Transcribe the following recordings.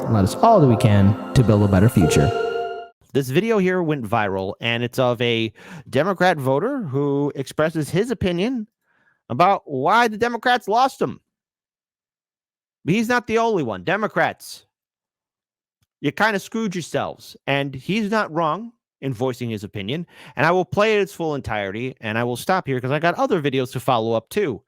and let us all do we can to build a better future. This video here went viral, and it's of a Democrat voter who expresses his opinion about why the Democrats lost him. He's not the only one. Democrats, you kind of screwed yourselves, and he's not wrong in voicing his opinion. And I will play it its full entirety, and I will stop here because I got other videos to follow up too.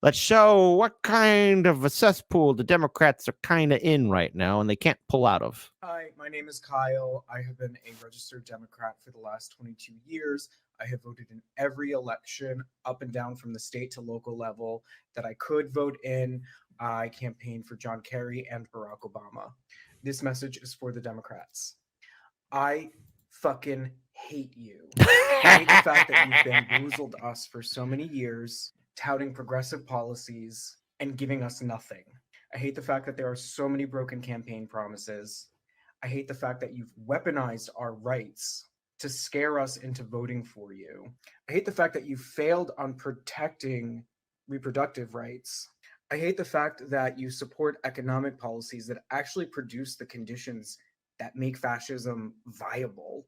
Let's show what kind of a cesspool the Democrats are kind of in right now and they can't pull out of. Hi, my name is Kyle. I have been a registered Democrat for the last 22 years. I have voted in every election up and down from the state to local level that I could vote in. I campaigned for John Kerry and Barack Obama. This message is for the Democrats. I fucking hate you. I hate the fact that you've bamboozled us for so many years, touting progressive policies and giving us nothing. I hate the fact that there are so many broken campaign promises. I hate the fact that you've weaponized our rights to scare us into voting for you. I hate the fact that you failed on protecting reproductive rights. I hate the fact that you support economic policies that actually produce the conditions that make fascism viable,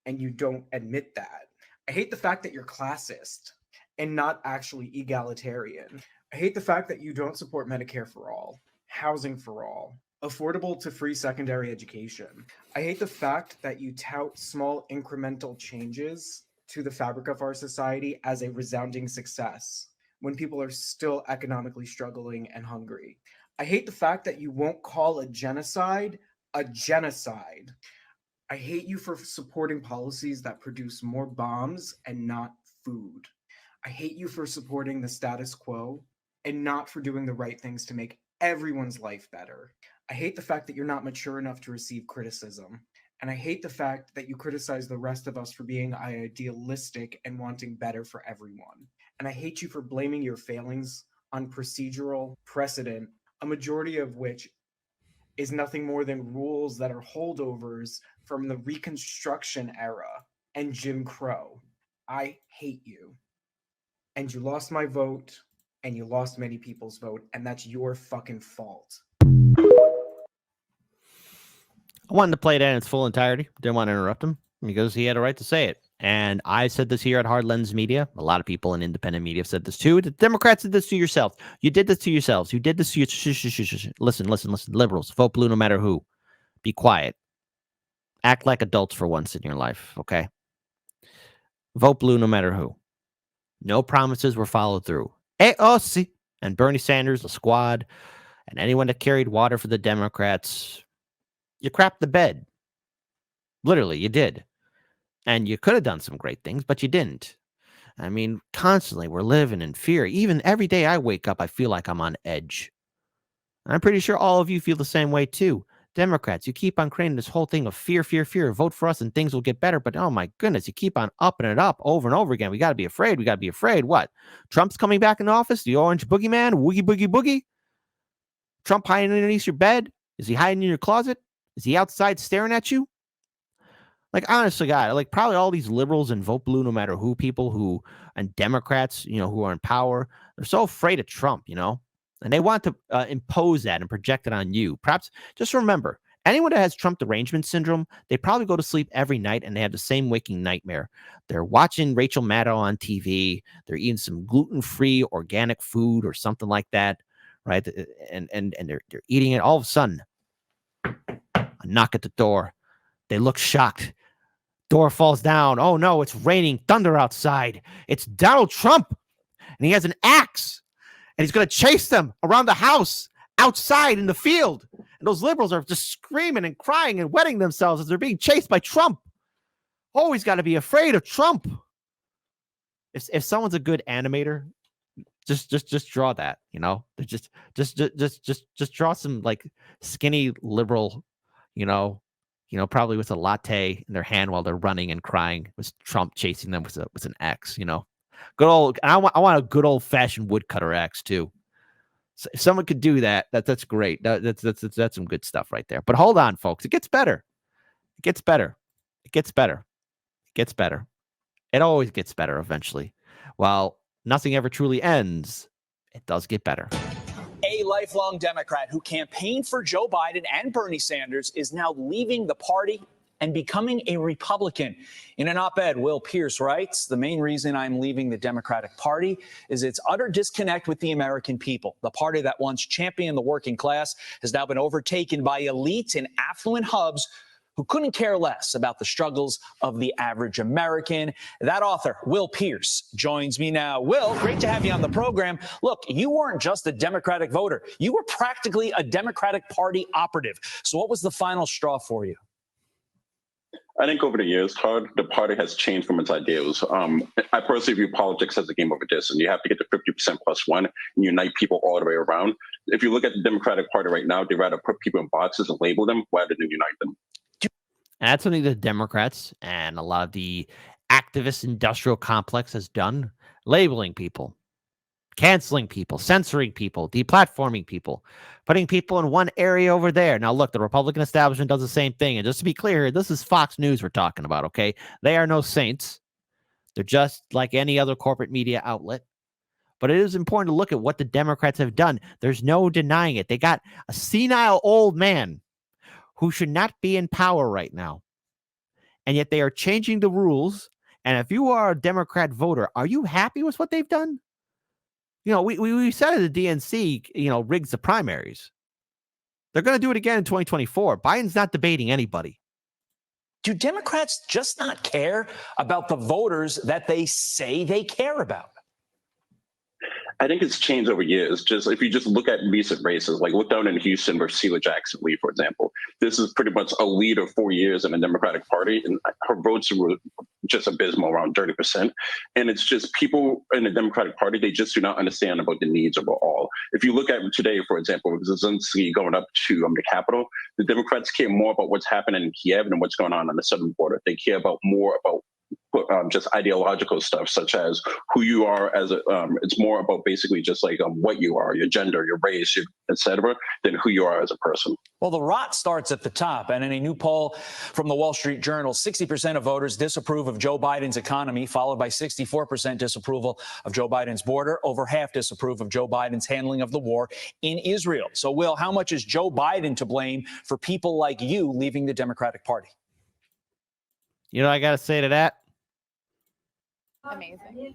and you don't admit that. I hate the fact that you're classist and not actually egalitarian. I hate the fact that you don't support Medicare for all, housing for all, affordable to free secondary education. I hate the fact that you tout small incremental changes to the fabric of our society as a resounding success when people are still economically struggling and hungry. I hate the fact that you won't call a genocide a genocide. I hate you for supporting policies that produce more bombs and not food. I hate you for supporting the status quo and not for doing the right things to make everyone's life better. I hate the fact that you're not mature enough to receive criticism. And I hate the fact that you criticize the rest of us for being idealistic and wanting better for everyone. And I hate you for blaming your failings on procedural precedent, a majority of which is nothing more than rules that are holdovers from the Reconstruction era and Jim Crow. I hate you. And you lost my vote, and you lost many people's vote, and that's your fucking fault. I wanted to play it in its full entirety. Didn't want to interrupt him because he had a right to say it. And I said this here at Hard Lens Media. A lot of people in independent media have said this too. The Democrats did this to yourselves. You did this to yourselves. You did this to your... Listen. Liberals, vote blue no matter who. Be quiet. Act like adults for once in your life, okay? Vote blue no matter who. No promises were followed through. AOC and Bernie Sanders, the squad, and anyone that carried water for the Democrats, you crapped the bed. Literally, you did. And you could have done some great things, but you didn't. I mean, constantly we're living in fear. Even every day I wake up, I feel like I'm on edge. And I'm pretty sure all of you feel the same way too. Democrats, you keep on creating this whole thing of fear. Vote for us and things will get better. But oh my goodness, you keep on upping it up over and over again. We got to be afraid. What? Trump's coming back in office? The orange boogeyman? Woogie boogie boogie? Trump hiding underneath your bed? Is he hiding in your closet? Is he outside staring at you? Like, honestly, God, like probably all these liberals and vote blue no matter who people who, and Democrats, who are in power, they're so afraid of Trump, and they want to impose that and project it on you. Perhaps just remember, anyone that has Trump derangement syndrome, they probably go to sleep every night and they have the same waking nightmare. They're watching Rachel Maddow on TV. They're eating some gluten-free organic food or something like that, right? And they're eating it. All of a sudden, a knock at the door. They look shocked. Door falls down. Oh no, it's raining thunder outside. It's Donald Trump. And he has an axe. And he's going to chase them around the house, outside in the field. And those liberals are just screaming and crying and wetting themselves as they're being chased by Trump. Always got to be afraid of Trump. If someone's a good animator, just draw that, Just draw some like skinny liberal, probably with a latte in their hand while they're running and crying, with Trump chasing them with an axe, Good old. I want a good old fashioned woodcutter axe too. So if someone could do that, that's great. That's some good stuff right there. But hold on, folks, it gets better. It gets better. It gets better. It gets better. It always gets better eventually. While nothing ever truly ends, it does get better. Hey, lifelong Democrat who campaigned for Joe Biden and Bernie Sanders, is now leaving the party and becoming a Republican. In an op-ed, Will Pierce writes, "The main reason I'm leaving the Democratic Party is its utter disconnect with the American people. The party that once championed the working class has now been overtaken by elites and affluent hubs who couldn't care less about the struggles of the average American." That author, Will Pierce, joins me now. Will, great to have you on the program. Look, you weren't just a Democratic voter. You were practically a Democratic Party operative. So what was the final straw for you? I think over the years, Todd, the party has changed from its ideals. I personally view politics as a game of addition. You have to get to 50% plus one and unite people all the way around. If you look at the Democratic Party right now, they'd rather put people in boxes and label them rather than unite them. And that's something the Democrats and a lot of the activist industrial complex has done, labeling people, canceling people, censoring people, deplatforming people, putting people in one area over there. Now, look, the Republican establishment does the same thing. And just to be clear, this is Fox News we're talking about, okay? They are no saints. They're just like any other corporate media outlet. But it is important to look at what the Democrats have done. There's no denying it. They got a senile old man who should not be in power right now. And yet they are changing the rules. And if you are a Democrat voter, are you happy with what they've done? You know, we said at the DNC, rigs the primaries. They're going to do it again in 2024. Biden's not debating anybody. Do Democrats just not care about the voters that they say they care about? I think it's changed over years. Just if you just look at recent races, like look down in Houston versus Sheila Jackson Lee, for example. This is pretty much a lead of 4 years in the Democratic Party, and her votes were just abysmal, around 30%. And it's just people in the Democratic Party, they just do not understand about the needs of all. If you look at today, for example, with Zelensky going up to the Capitol, the Democrats care more about what's happening in Kiev than what's going on the southern border. They care more about just ideological stuff, such as who you are as a, it's more about basically just like what you are, your gender, your race, etc., than who you are as a person. Well, the rot starts at the top. And in a new poll from the Wall Street Journal, 60% of voters disapprove of Joe Biden's economy, followed by 64% disapproval of Joe Biden's border. Over half disapprove of Joe Biden's handling of the war in Israel. So, Will, how much is Joe Biden to blame for people like you leaving the Democratic Party? You know what I got to say to that? Amazing.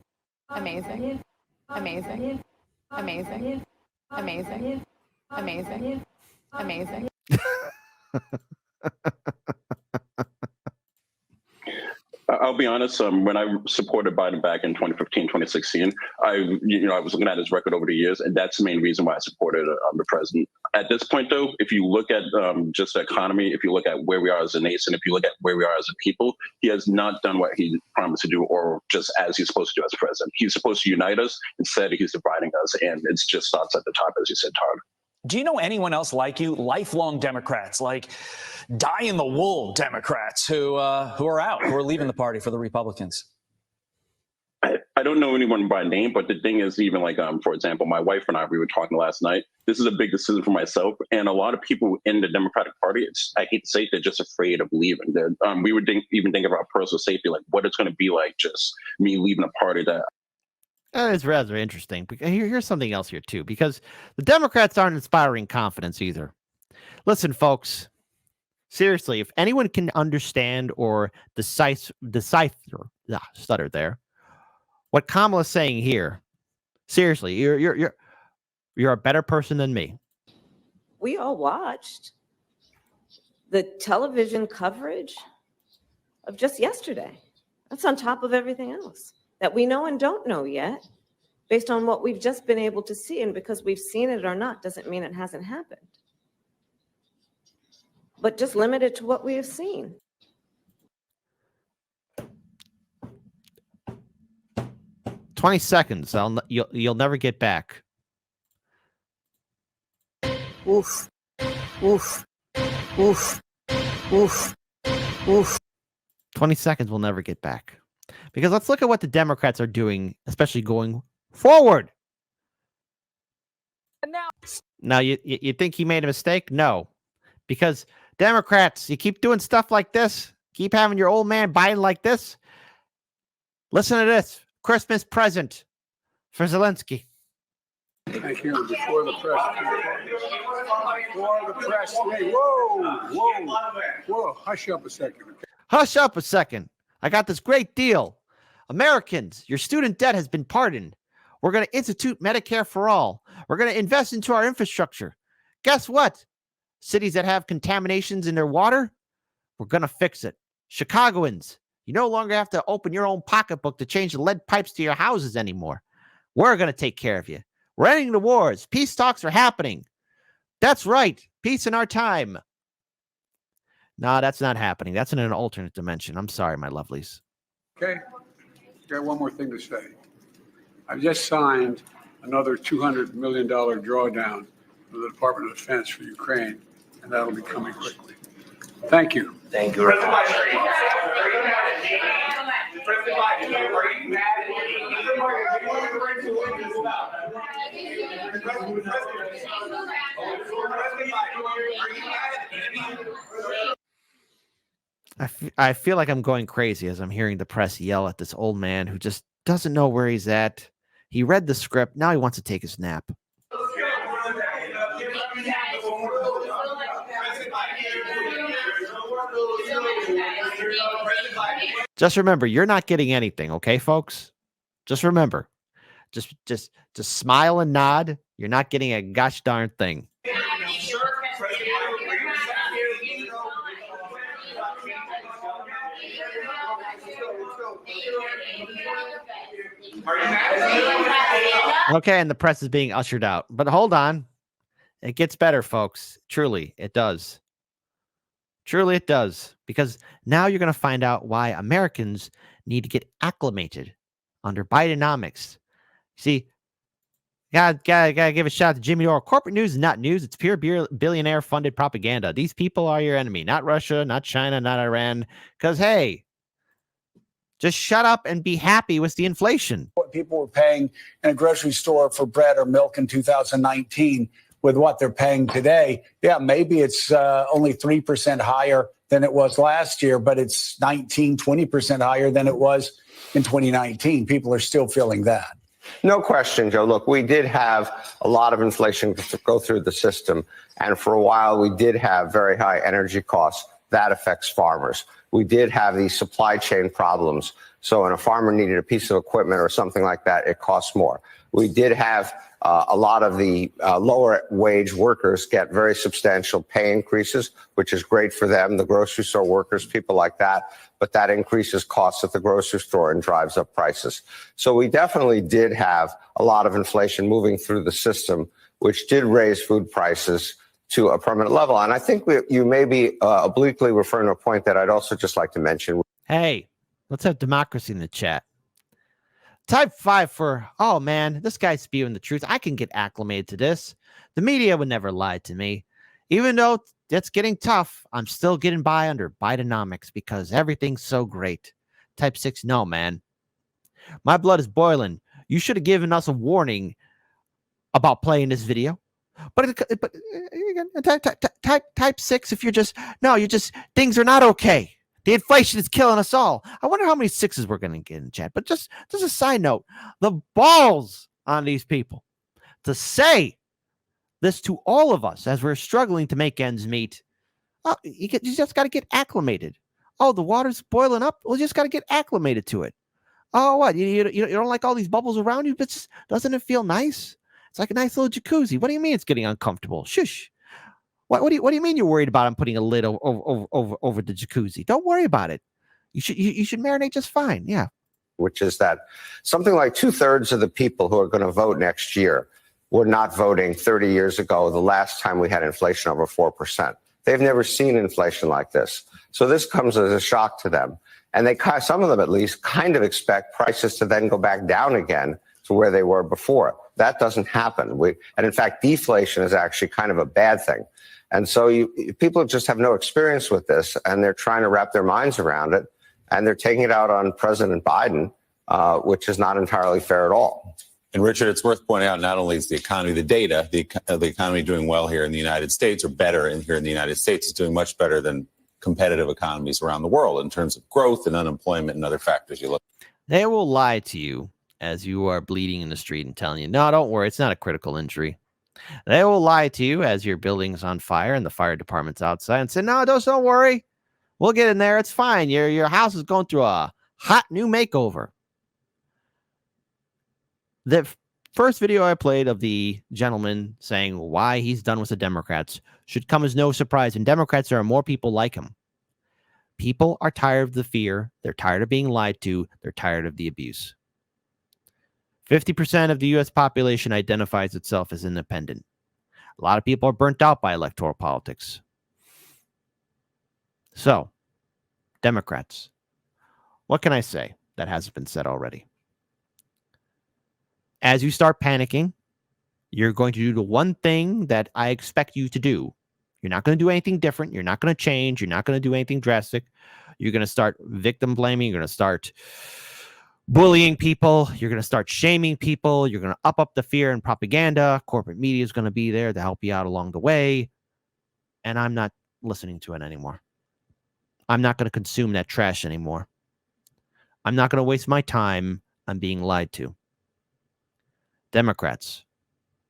Amazing. Amazing. Amazing. Amazing. Amazing. Amazing. I'll be honest. When I supported Biden back in 2015, 2016, I was looking at his record over the years, and that's the main reason why I supported the president. At this point, though, if you look at just the economy, if you look at where we are as a nation, if you look at where we are as a people, he has not done what he promised to do, or just as he's supposed to do as president. He's supposed to unite us. Instead, he's dividing us, and it just starts at the top, as you said, Todd. Do you know anyone else like you, lifelong Democrats, like die-in-the-wool Democrats who are leaving the party for the Republicans? I don't know anyone by name, but the thing is, even like, for example, my wife and I, we were talking last night. This is a big decision for myself. And a lot of people in the Democratic Party, I hate to say it, they're just afraid of leaving. We would even think about personal safety, like what it's going to be like just me leaving a party that. It's rather interesting. Here's something else here, too, because the Democrats aren't inspiring confidence either. Listen, folks, seriously, if anyone can understand or decipher, stutter there, what Kamala's saying here, seriously, you're a better person than me. We all watched the television coverage of just yesterday. That's on top of everything else that we know and don't know yet, based on what we've just been able to see. And because we've seen it or not doesn't mean it hasn't happened. But just limited to what we have seen. "20 seconds. You'll never get back." Oof. Oof. Oof. Oof. Oof. 20 seconds will never get back. Because let's look at what the Democrats are doing, especially going forward. Now, you think he made a mistake? No. Because Democrats, you keep doing stuff like this, keep having your old man Biden like this. Listen to this. Christmas present for Zelensky. Thank you. Before the press. Before the press. Hey, whoa. Hush up a second. Okay? Hush up a second. I got this great deal. Americans, your student debt has been pardoned. We're going to institute Medicare for all. We're going to invest into our infrastructure. Guess what? Cities that have contaminations in their water, we're going to fix it. Chicagoans, you no longer have to open your own pocketbook to change the lead pipes to your houses anymore. We're going to take care of you. We're ending the wars. Peace talks are happening. That's right. Peace in our time. No, that's not happening. That's in an alternate dimension. I'm sorry, my lovelies. Okay. Got one more thing to say. I've just signed another $200 million drawdown for the Department of Defense for Ukraine, and that'll be coming quickly. Thank you. Thank you. I feel like I'm going crazy as I'm hearing the press yell at this old man who just doesn't know where he's at. He read the script. Now he wants to take his nap. Just remember, you're not getting anything, okay, folks? Just remember. Just smile and nod. You're not getting a gosh darn thing. Okay, and the press is being ushered out. But hold on. It gets better, folks. Truly, it does. Truly, it does. Because now you're going to find out why Americans need to get acclimated under Bidenomics. See, gotta give a shout out to Jimmy Dore. Corporate news is not news. It's pure billionaire-funded propaganda. These people are your enemy. Not Russia, not China, not Iran. Because, hey, just shut up and be happy with the inflation. What people were paying in a grocery store for bread or milk in 2019 with what they're paying today, yeah, maybe it's only 3% higher than it was last year, but it's 20% higher than it was in 2019. People are still feeling that. No question, Joe. Look, we did have a lot of inflation to go through the system. And for a while, we did have very high energy costs. That affects farmers. We did have these supply chain problems. So when a farmer needed a piece of equipment or something like that, it costs more. We did have a lot of the lower wage workers get very substantial pay increases, which is great for them, the grocery store workers, people like that. But that increases costs at the grocery store and drives up prices. So we definitely did have a lot of inflation moving through the system, which did raise food prices to a permanent level. And I think you may be obliquely referring to a point that I'd also just like to mention. Hey, let's have democracy in the chat. Type 5 for, oh man, this guy's spewing the truth. I can get acclimated to this. The media would never lie to me. Even though it's getting tough, I'm still getting by under Bidenomics because everything's so great. Type 6, no, man. My blood is boiling. You should have given us a warning about playing this video. But type 6, if you're just, things are not okay. The inflation is killing us all. I wonder how many 6s we're going to get in chat. But just a side note, the balls on these people to say this to all of us as we're struggling to make ends meet. Oh, you just got to get acclimated. Oh, the water's boiling up. Well, you just got to get acclimated to it. Oh, what? You don't like all these bubbles around you? But doesn't it feel nice? It's like a nice little jacuzzi. What do you mean it's getting uncomfortable? Shush. What do you mean you're worried about him putting a lid over the jacuzzi? Don't worry about it. You should marinate just fine. Yeah. Which is that something like 2/3 of the people who are going to vote next year were not voting 30 years ago, the last time we had inflation over 4%. They've never seen inflation like this. So this comes as a shock to them. And some of them at least kind of expect prices to then go back down again to where they were before. That doesn't happen. And in fact, deflation is actually kind of a bad thing. And so people just have no experience with this, and they're trying to wrap their minds around it, and they're taking it out on President Biden, which is not entirely fair at all. And Richard, it's worth pointing out, not only is the economy, the data, the economy doing well here in the United States, or better here in the United States, is doing much better than competitive economies around the world in terms of growth and unemployment and other factors you look. They will lie to you as you are bleeding in the street and telling you, no, don't worry, it's not a critical injury. They will lie to you as your building's on fire and the fire department's outside and say, no, don't worry. We'll get in there. It's fine. Your house is going through a hot new makeover. The first video I played of the gentleman saying why he's done with the Democrats should come as no surprise. And Democrats, there are more people like him. People are tired of the fear. They're tired of being lied to. They're tired of the abuse. 50% of the U.S. population identifies itself as independent. A lot of people are burnt out by electoral politics. So, Democrats, what can I say that hasn't been said already? As you start panicking, you're going to do the one thing that I expect you to do. You're not going to do anything different. You're not going to change. You're not going to do anything drastic. You're going to start victim blaming. You're going to start bullying people. You're going to start shaming people. You're going to up the fear and propaganda. Corporate media is going to be there to help you out along the way. And I'm not listening to it anymore. I'm not going to consume that trash anymore. I'm not going to waste my time on being lied to. Democrats,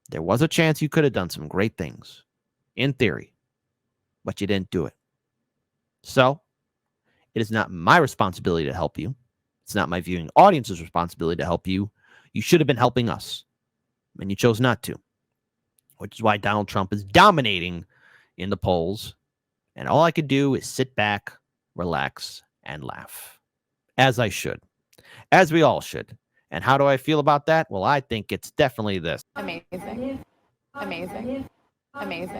there was a chance you could have done some great things, in theory, but you didn't do it. So, it is not my responsibility to help you. It's not my viewing audience's responsibility to help you. You should have been helping us, and you chose not to, which is why Donald Trump is dominating in the polls, and all I could do is sit back, relax, and laugh, as I should, as we all should. And how do I feel about that? Well, I think it's definitely this. Amazing. Amazing. Amazing.